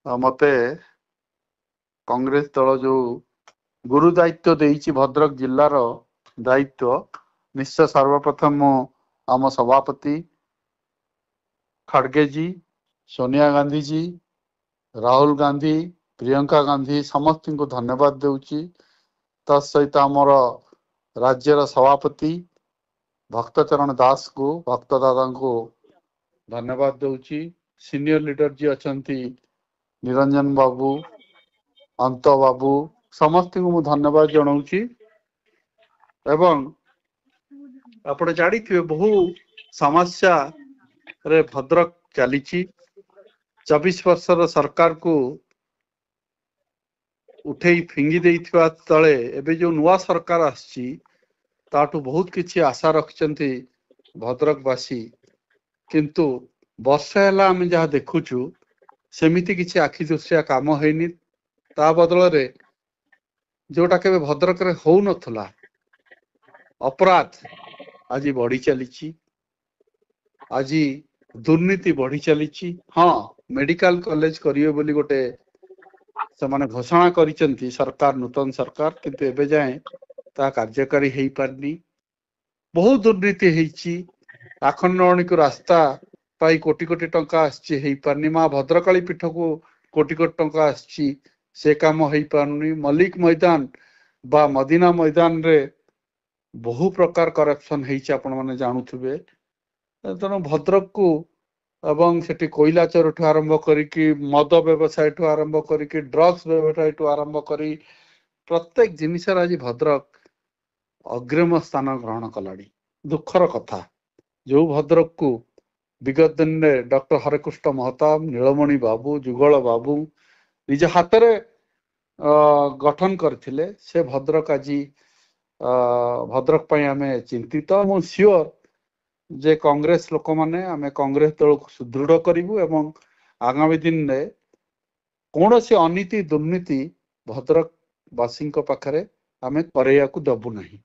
मते कांग्रेस दल जो गुरु दायित्व देइछि भद्रक जिल्लार दायित्व निश्चय सर्वप्रथम आम सभापति खड़गे जी, सोनिया गांधी जी, राहुल गांधी, प्रियंका गांधी समस्त को धन्यवाद देउछि। तत्सहित आमर राज्यर सभापति भक्तचरण दास को भक्त दादा को धन्यवाद देउछि। सीनियर लीडर जी अछंती निरंजन बाबू, अंत बाबू समस्त को मु धन्यवाद जनाऊछि। एवं आपण जानिथिबे बहु समस्या रे भद्रक चलीछि। 24 वर्षर सरकार को उठेई फिंगी देइथिबा तळे एबे जो नुवा सरकार आछि ताटू बहुत किछि आशा रखचंती भद्रकवासी, किंतु वर्ष हैला आमे जहा देखुछु सेमिति किछि आखि दृश्य काम हैनी। ता बदल रे जोटा केबे भद्रक रे हो नथला अपराध आज बढ़ी चलीछि, आज दुर्नीति बढ़ी चलीछि। हाँ, मेडिकल कॉलेज करिवे बोली गोटे से घोषणा करिसेंती सरकार, नूतन सरकार, किंतु एबे जाए ता कार्यकारी हेई पारनी। बहुत दुर्नीति हेइछि। आखंडवाणी को रास्ता पाई कोटी कोटी टंका आछि हेई पारनी। मां भद्रकाली पीठ को कोटी कोटी टंका आछि से काम हेई पारनी। मलिक मैदान बा मदीना मैदान रे बहु प्रकार करप्शन हेइछि आपण माने जानुथुबे। तेणु भद्रक को एवं सेठी कोयला चोर ठू आरंभ करिकी मद व्यवसाय ठू आरंभ करिकी ड्रग्स व्यवसाय ठू आरंभ करी प्रत्येक जिनिस आज भद्रक अग्रिम स्थान ग्रहण कलाड़ी। दुखर कथा जो भद्रक को विगत दिन में डॉक्टर हरेकृष्ण महताब, नीलमणि बाबू, जुगल बाबू निज हाथ रे गठन करथिले से भद्रक आज भद्रक पई आमे चिंतित। मु श्योर जे कांग्रेस लोक माने आमे कांग्रेस दल को सुदृढ़ करिवु एवं आगामी दिन में कौन से अनीति दुर्नीति भद्रक वासी पाखरे आमे करैया को दबु नहीं।